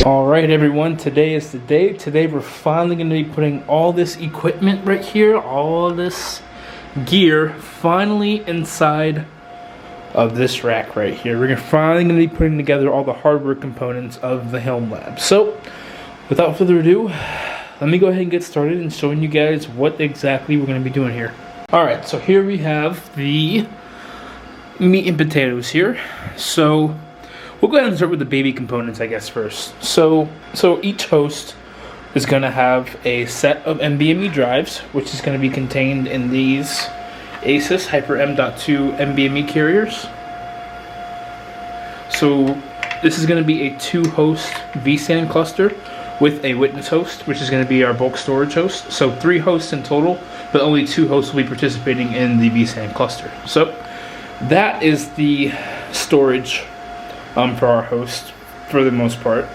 Alright everyone, today is the day. Today we're finally going to be putting all this equipment right here, all this gear, finally inside of this rack right here. We're finally going to be putting together all the hardware components of the Homelab. So, without further ado, let me go ahead and get started and showing you guys what exactly we're going to be doing here. Alright, so here we have the meat and potatoes here. So, we'll go ahead and start with the baby components, I guess, first. So each host is going to have a set of NVMe drives, which is going to be contained in these Asus Hyper M.2 NVMe carriers. So this is going to be a 2-host vSAN cluster with a witness host, which is going to be our bulk storage host. So 3 hosts in total, but only 2 hosts will be participating in the vSAN cluster. So that is the storage for our host, for the most part.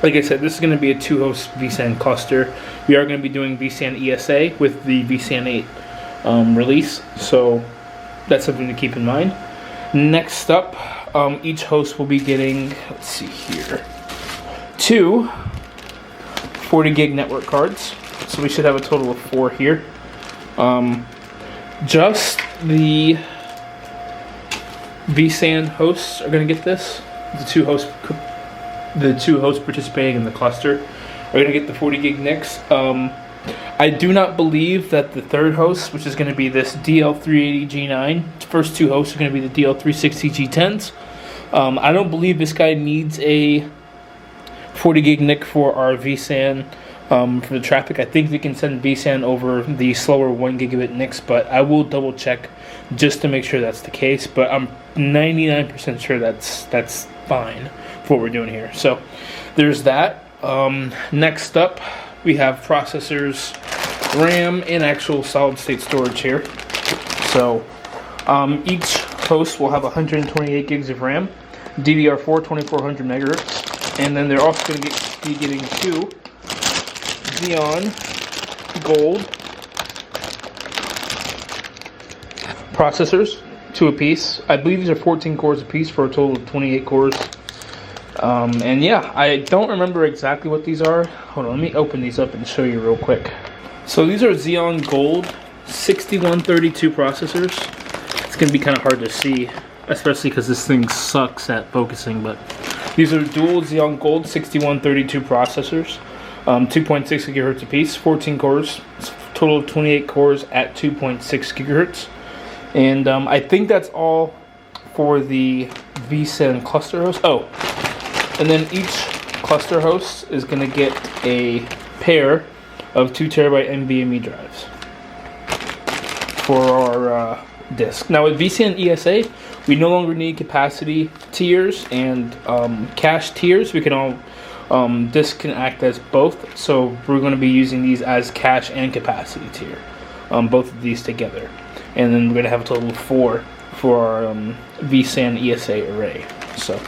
Like I said, this is going to be a 2-host vSAN cluster. We are going to be doing vSAN ESA with the vSAN 8 release, so that's something to keep in mind. Next up, each host will be getting, let's see here, 2 40 gig network cards. So we should have a total of 4 here. Just the vSAN hosts are going to get this. The two hosts participating in the cluster are going to get the 40 gig NICs. I do not believe that the third host, which is going to be this DL380G9, the first 2 hosts are going to be the DL360G10s. I don't believe this guy needs a 40 gig NIC for our vSAN for the traffic. I think we can send vSAN over the slower 1 gigabit NICs, but I will double check just to make sure that's the case. But I'm 99% sure that's fine for what we're doing here. So there's that. Next up, we have processors, RAM, and actual solid state storage here. So each host will have 128 gigs of RAM, DDR4 2400 megahertz, and then they're also going to be getting 2 Xeon Gold processors, 2 apiece. I believe these are 14 cores apiece for a total of 28 cores. And yeah, I don't remember exactly what these are. Hold on, let me open these up and show you real quick. So these are Xeon Gold 6132 processors. It's going to be kind of hard to see, especially because this thing sucks at focusing, but these are dual Xeon Gold 6132 processors. 2.6 gigahertz apiece, 14 cores, total of 28 cores at 2.6 gigahertz. And I think that's all for the vSAN cluster host. Oh, and then each cluster host is going to get a pair of 2 terabyte NVMe drives for our disk. Now with vSAN ESA, we no longer need capacity tiers and cache tiers. We can all disk can act as both, so we're going to be using these as cache and capacity tier, both of these together, and then we're going to have a total of 4 for our vSAN ESA array. So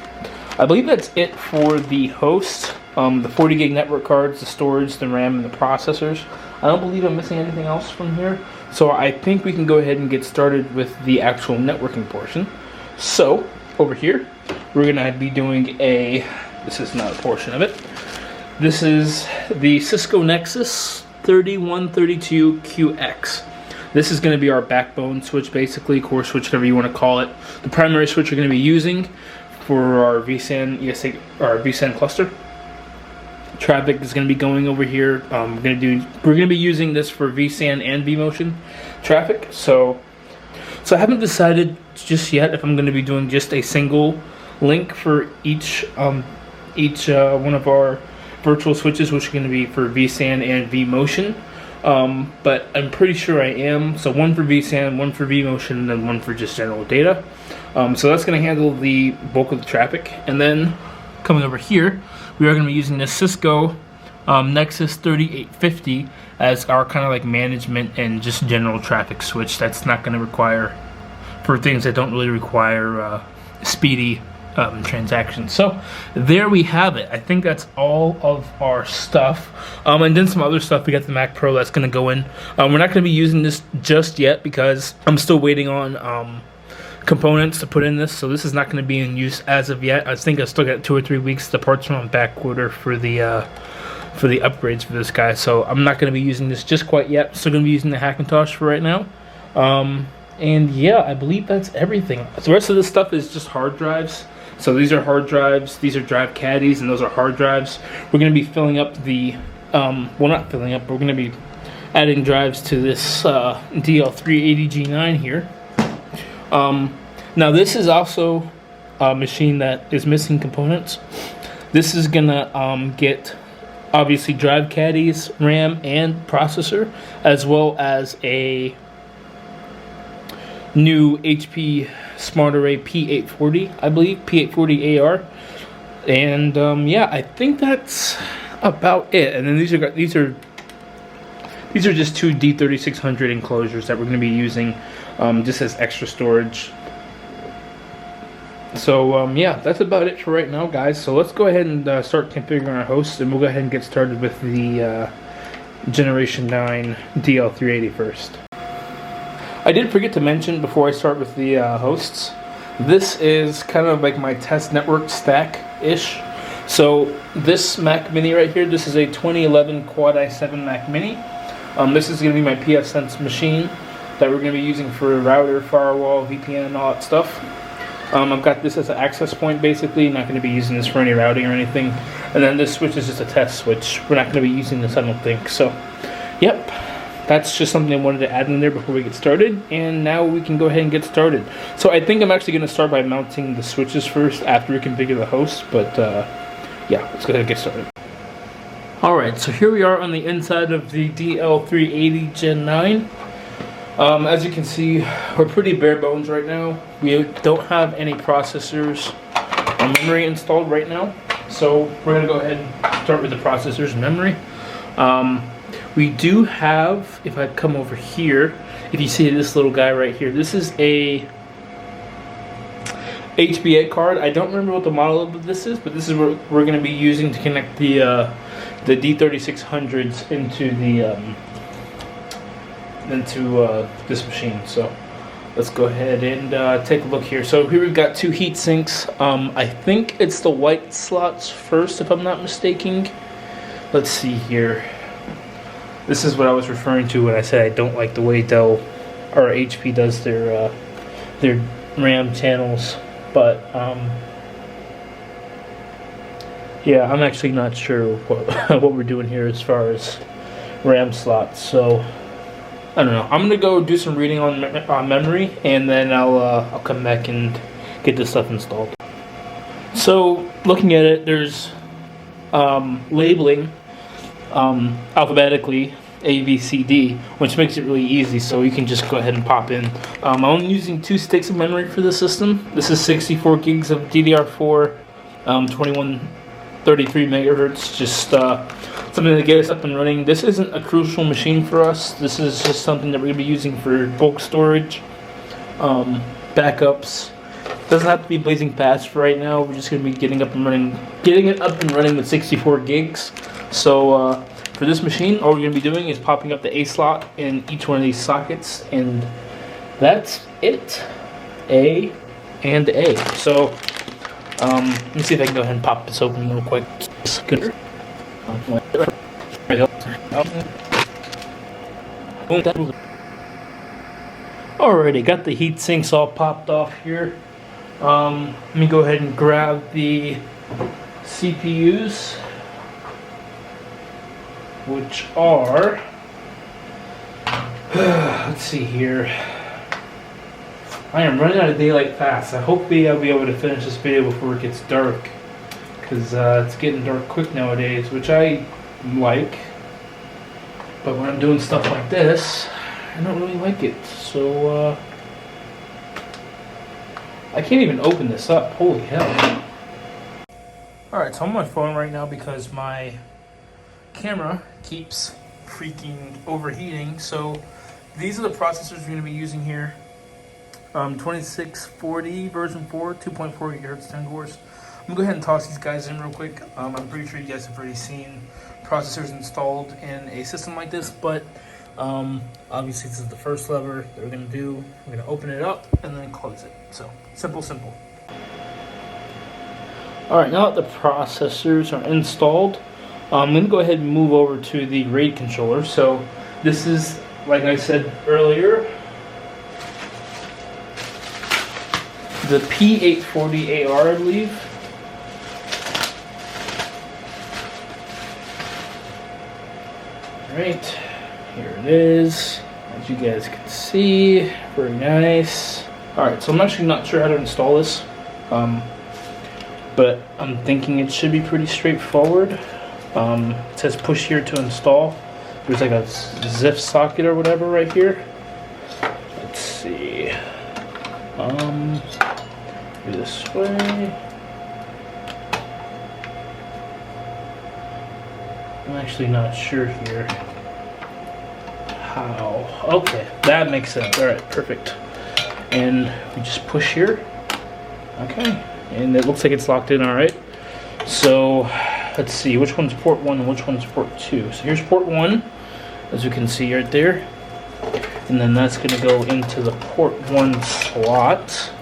I believe that's it for the host, the 40 gig network cards, the storage, the RAM, and the processors. I don't believe I'm missing anything else from here, so I think we can go ahead and get started with the actual networking portion. So over here, we're going to be doing this is not a portion of it. This is the Cisco Nexus 3132QX. This is going to be our backbone switch, basically, core switch, whatever you want to call it. The primary switch we're going to be using for our vSAN ESA, our vSAN cluster. Traffic is going to be going over here. We're going to be using this for vSAN and vMotion traffic. So I haven't decided just yet if I'm going to be doing just a single link for each one of our virtual switches, which are going to be for vSAN and vMotion. But I'm pretty sure I am. So one for vSAN, one for vMotion, and then one for just general data. So that's going to handle the bulk of the traffic. And then coming over here, we are going to be using this Cisco Nexus 3850 as our kind of like management and just general traffic switch. That's not going to require, for things that don't really require speedy transactions. So there we have it. I think that's all of our stuff, and then some other stuff. We got the Mac Pro that's going to go in. We're not going to be using this just yet because I'm still waiting on components to put in this, so this is not going to be in use as of yet. I think I still got 2 or 3 weeks. The parts are on back order for the upgrades for this guy, so I'm not going to be using this just quite yet. Still going to be using the Hackintosh for right now. And yeah, I believe that's everything. The rest of this stuff is just hard drives. So these are hard drives, these are drive caddies, and those are hard drives. We're going to be filling up the, well, not filling up, but we're going to be adding drives to this DL380G9 here. Now this is also a machine that is missing components. This is going to get, obviously, drive caddies, RAM, and processor, as well as a new HP Smart Array P840, I believe, P840 AR, and yeah, I think that's about it. And then these are just 2 D3600 enclosures that we're going to be using just as extra storage. So yeah, that's about it for right now, guys. So let's go ahead and start configuring our hosts, and we'll go ahead and get started with the Generation 9 DL380 first. I did forget to mention before I start with the hosts, this is kind of like my test network stack-ish. So this Mac Mini right here, this is a 2011 Quad i7 Mac Mini. This is going to be my pfSense machine that we're going to be using for router, firewall, VPN, and all that stuff. I've got this as an access point, basically. Not going to be using this for any routing or anything. And then this switch is just a test switch. We're not going to be using this, I don't think. So, yep. That's just something I wanted to add in there before we get started, and now we can go ahead and get started. So I think I'm actually going to start by mounting the switches first after we configure the host, but yeah, let's go ahead and get started. Alright, so here we are on the inside of the DL380 Gen 9. As you can see, we're pretty bare bones right now. We don't have any processors or memory installed right now, so we're going to go ahead and start with the processors and memory. We do have, if I come over here, if you see this little guy right here, this is a HBA card. I don't remember what the model of this is, but this is what we're going to be using to connect the D3600s into this machine. So let's go ahead and take a look here. So here we've got 2 heat sinks. I think it's the white slots first, if I'm not mistaken. Let's see here. This is what I was referring to when I said I don't like the way Dell or HP does their RAM channels, but yeah, I'm actually not sure what we're doing here as far as RAM slots. So I don't know. I'm gonna go do some reading on memory, and then I'll come back and get this stuff installed. So looking at it, there's labeling. Alphabetically A, B, C, D, which makes it really easy, so you can just go ahead and pop in. I'm only using 2 sticks of memory for the system. This is 64 gigs of DDR4, 2133 megahertz, just something to get us up and running. This isn't a crucial machine for us. This is just something that we're going to be using for bulk storage, backups. Doesn't have to be blazing fast for right now. We're just going to be getting it up and running with 64 gigs. So for this machine, all we're going to be doing is popping up the A slot in each one of these sockets, and that's it. A and A. So let me see if I can go ahead and pop this open real quick. Alrighty, got the heat sinks all popped off here. Let me go ahead and grab the CPUs, which are, let's see here. I am running out of daylight fast. I hope I'll be able to finish this video before it gets dark, because it's getting dark quick nowadays, which I like. But when I'm doing stuff like this, I don't really like it. So I can't even open this up. Holy hell. Alright, so I'm on my phone right now because my camera keeps freaking overheating. So these are the processors we're going to be using here. 2640 version 4, 2.4 gigahertz, 10 cores. I'm going to go ahead and toss these guys in real quick. I'm pretty sure you guys have already seen processors installed in a system like this, but Obviously this is the first lever that we're gonna do. We're gonna open it up and then close it. So simple, simple. All right, now that the processors are installed, I'm gonna go ahead and move over to the RAID controller. So this is, like I said earlier, the P.1-Hardware, I believe. Alright, here it is. As you guys can see, very nice. Alright, so I'm actually not sure how to install this, but I'm thinking it should be pretty straightforward. It says push here to install. There's like a ZIF socket or whatever right here. Let's see. Go this way. I'm actually not sure here how. Okay, that makes sense. Alright, perfect. And we just push here. Okay, and it looks like it's locked in. Alright, so let's see which one's port 1 and which one's port 2. So here's port 1, as you can see right there, and then that's going to go into the port 1 slot.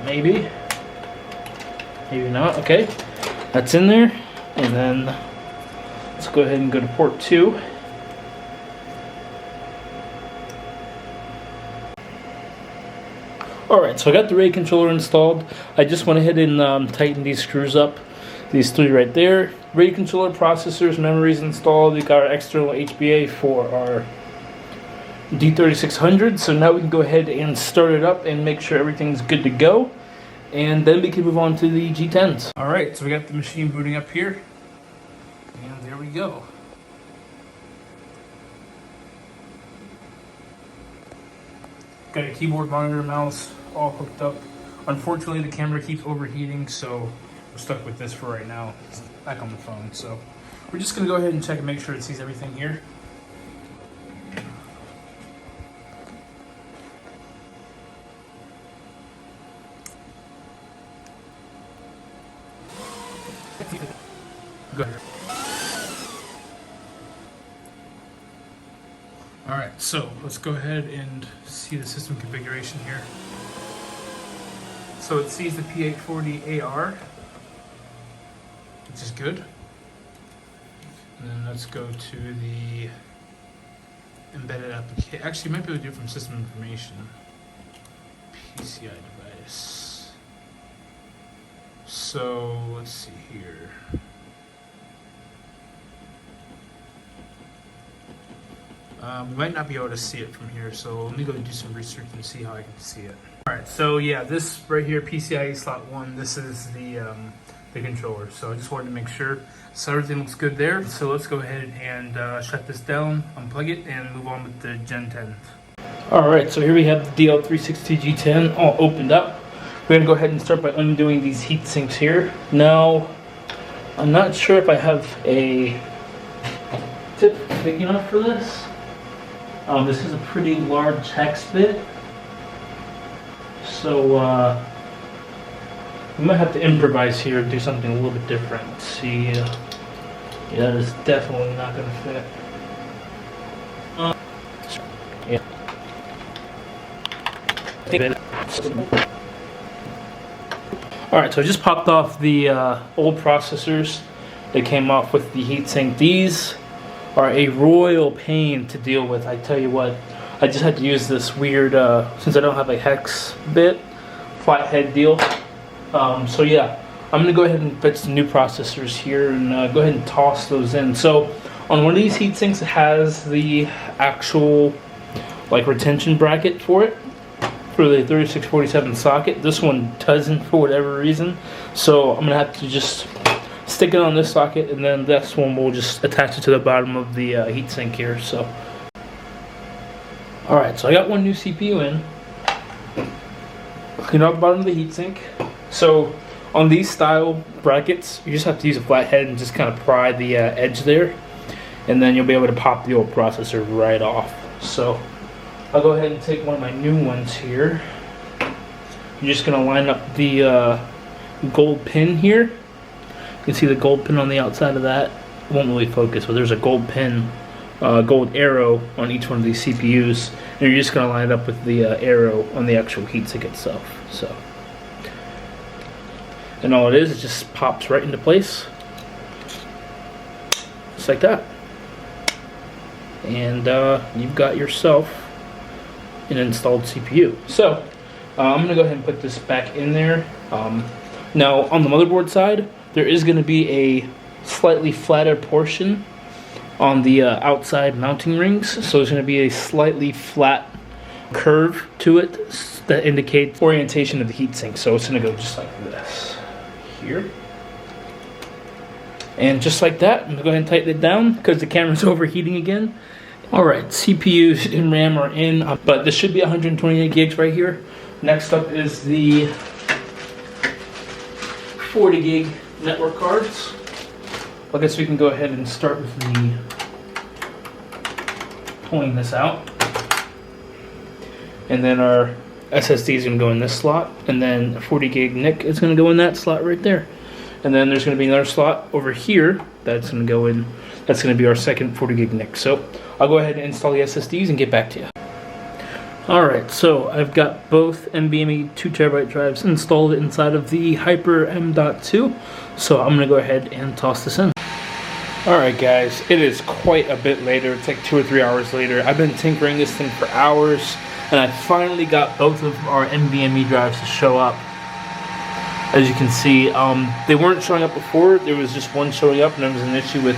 Maybe not. Okay, that's in there, and then let's go ahead and go to port 2. Alright, so I got the RAID controller installed. I just went ahead and tightened these screws up, these 3 right there. RAID controller, processors, memories installed. We got our external HBA for our D3600, so now we can go ahead and start it up and make sure everything's good to go, and then we can move on to the G10s. Alright, so we got the machine booting up here, and there we go. Got a keyboard, monitor, mouse, all hooked up. Unfortunately, the camera keeps overheating, so we're stuck with this for right now. It's back on the phone, so we're just going to go ahead and check and make sure it sees everything here. Go ahead. Alright, so let's go ahead and see the system configuration here. So it sees the P.1-Hardware, which is good. And then let's go to the embedded application. Actually, you might be able to do it from system information. PCI device. So let's see here. We might not be able to see it from here, so let me go do some research and see how I can see it. Alright, so yeah, this right here, PCIe slot 1, this is the controller. So I just wanted to make sure. So everything looks good there. So let's go ahead and shut this down, unplug it, and move on with the Gen 10. Alright, so here we have the DL360 G10 all opened up. We're going to go ahead and start by undoing these heat sinks here. Now, I'm not sure if I have a tip big enough for this. This is a pretty large hex bit, so we might have to improvise here and do something a little bit different. Let's see, yeah, that is definitely not going to fit. Yeah. Alright, so I just popped off the old processors that came off with the heatsink. These are a royal pain to deal with, I tell you what. I just had to use this weird, since I don't have a hex bit, flathead deal. So yeah, I'm going to go ahead and fit some new processors here and go ahead and toss those in. So on one of these heat sinks, it has the actual like retention bracket for it, for the 3647 socket. This one doesn't for whatever reason. So I'm going to have to just stick it on this socket, and then this one we'll just attach it to the bottom of the heatsink here. So, alright, so I got one new CPU in. Clean out the bottom of the heatsink. So, on these style brackets, you just have to use a flathead and just kind of pry the edge there, and then you'll be able to pop the old processor right off. So, I'll go ahead and take one of my new ones here. I'm just going to line up the gold pin here. You can see the gold pin on the outside of that. It won't really focus, but there's a gold pin, gold arrow on each one of these CPUs, and you're just going to line it up with the arrow on the actual heatsink itself. So, and all it is, it just pops right into place, just like that. And you've got yourself an installed CPU. So I'm going to go ahead and put this back in there. Now on the motherboard side, there is going to be a slightly flatter portion on the outside mounting rings. So there's going to be a slightly flat curve to it that indicates orientation of the heatsink. So it's going to go just like this here. And just like that, I'm going to go ahead and tighten it down because the camera's overheating again. Alright, CPUs and RAM are in, but this should be 128 gigs right here. Next up is the 40 gig network cards. I guess we can go ahead and start with the pulling this out. And then our SSD is going to go in this slot, and then a 40 gig NIC is going to go in that slot right there. And then there's going to be another slot over here that's going to go in. That's going to be our second 40 gig NIC. So I'll go ahead and install the SSDs and get back to you. Alright, so I've got both NVMe 2TB drives installed inside of the Hyper M.2. So I'm going to go ahead and toss this in. Alright guys, it is quite a bit later. It's like 2 or 3 hours later. I've been tinkering this thing for hours, and I finally got both of our NVMe drives to show up. As you can see, they weren't showing up before. There was just one showing up, and there was an issue with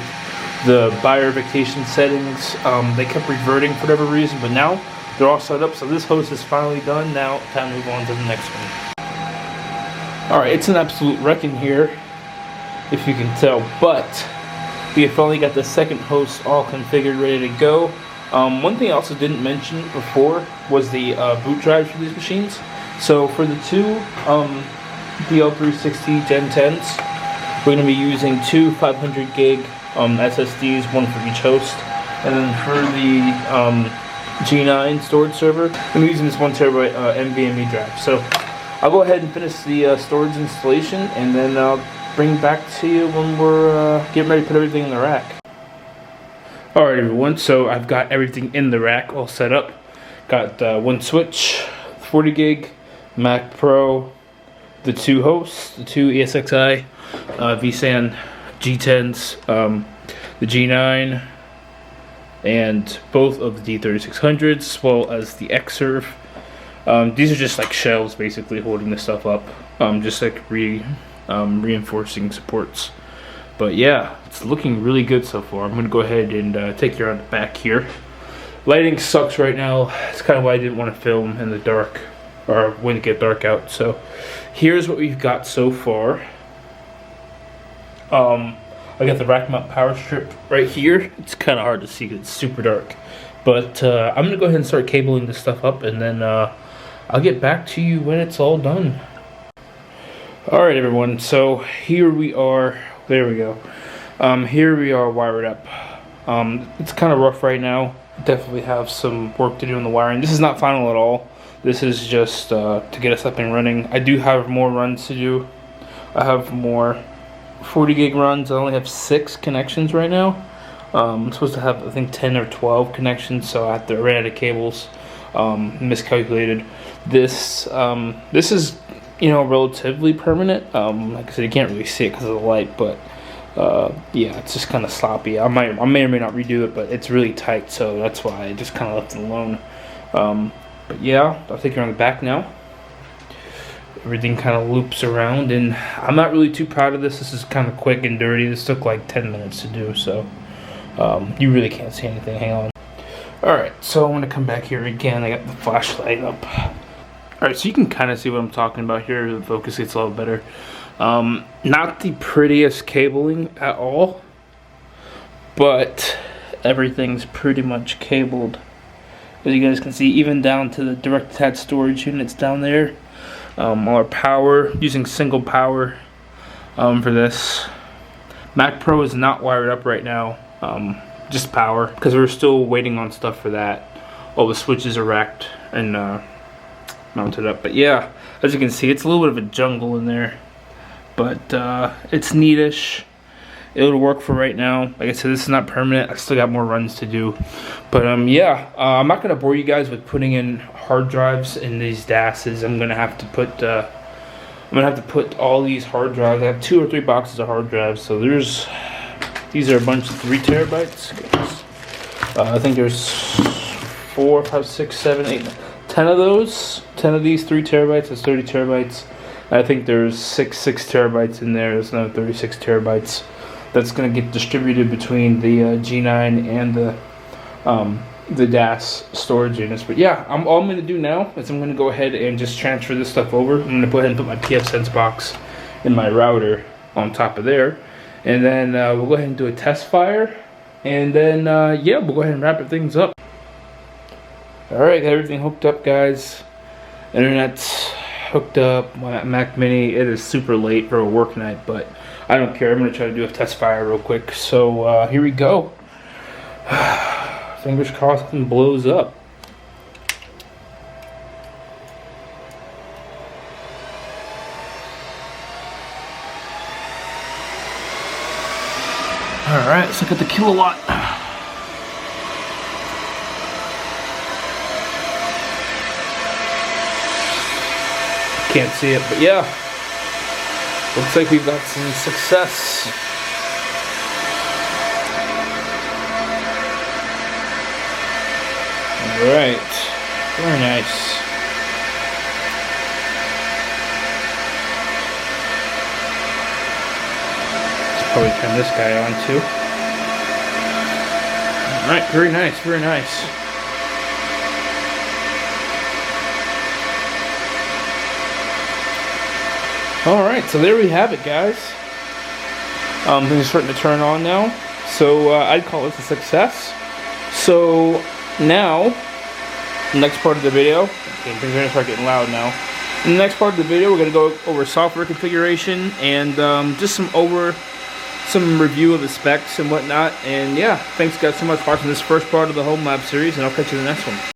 the verification settings. They kept reverting for whatever reason, but now they're all set up. So this host is finally done. Now time to move on to the next one. Alright, it's an absolute wreck in here, if you can tell, but we have finally got the second host all configured, ready to go. One thing I also didn't mention before was the boot drives for these machines. So for the two DL360 Gen 10s, we're going to be using two 500 gig SSDs, one for each host. And then for the G9 storage server, I'm using this 1 terabyte NVMe drive. So I'll go ahead and finish the storage installation, and then I'll bring back to you when we're getting ready to put everything in the rack. Alright everyone, so I've got everything in the rack all set up. Got one switch, 40 gig, Mac Pro, the two hosts, the two ESXi vSAN G10s, the G9, and both of the D3600s, as well as the Xserve. These are just like shelves basically holding this stuff up, just like reinforcing supports. But yeah, it's looking really good so far. I'm going to go ahead and take you around the back here. Lighting sucks right now. It's kind of why I didn't want to film in the dark, or when it get dark out. So here's what we've got so far. I got the rack mount power strip right here. It's kind of hard to see because it's super dark. But I'm going to go ahead and start cabling this stuff up, and then I'll get back to you when it's all done. Alright everyone, so here we are. There we go. Here we are wired up. It's kind of rough right now. Definitely have some work to do in the wiring. This is not final at all. This is just to get us up and running. I do have more runs to do. I have more 40 gig runs. I only have 6 connections right now. I'm supposed to have, I think, 10 or 12 connections, so I ran out of cables. Miscalculated. This is, you know, relatively permanent. Like I said, you can't really see it because of the light, but yeah, it's just kind of sloppy. I may or may not redo it, but it's really tight, so that's why I just kind of left it alone. But yeah, I'll take you around the back now. Everything kind of loops around, and I'm not really too proud of this. This is kind of quick and dirty. This took like 10 minutes to do, so you really can't see anything. Hang on. Alright, so I'm going to come back here again. I got the flashlight up. Alright, so you can kind of see what I'm talking about here. The focus gets a little better. Not the prettiest cabling at all, but everything's pretty much cabled. As you guys can see, even down to the direct attached storage units down there. All our power, using single power for this. Mac Pro is not wired up right now, just power, because we're still waiting on stuff for that. All the switches are racked and mounted up. But yeah, as you can see, it's a little bit of a jungle in there. but it's neatish. It'll work for right now. Like I said, this is not permanent. I still got more runs to do. But yeah, I'm not gonna bore you guys with putting in hard drives in these DASs. I'm gonna have to put all these hard drives. I have 2 or 3 boxes of hard drives. So these are a bunch of 3 terabytes. I think there's 4, 5, 6, 7, 8, 10 of those. 10 of these 3 terabytes. That's 30 terabytes. I think there's 6 terabytes in there. There's another 36 terabytes. That's going to get distributed between the G9 and the DAS storage units. But yeah, all I'm going to do now is I'm going to go ahead and just transfer this stuff over. I'm going to go ahead and put my pfSense box in my router on top of there. And then we'll go ahead and do a test fire. And then, yeah, we'll go ahead and wrap things up. Alright, got everything hooked up, guys. Internet's hooked up. My Mac Mini, it is super late for a work night, but I don't care. I'm going to try to do a test fire real quick. So here we go. Fingers crossed and blows up. Alright, let's look at the kilowatt. Can't see it, but yeah. Looks like we've got some success. Alright. Very nice. Let's probably turn this guy on too. Alright, very nice, very nice. Alright, so there we have it, guys. Things are starting to turn on now. So I'd call this a success. So now, the next part of the video, okay, things are going to start getting loud now. In the next part of the video, we're going to go over software configuration and just some review of the specs and whatnot. And yeah, thanks guys so much for watching this first part of the Homelab series, and I'll catch you in the next one.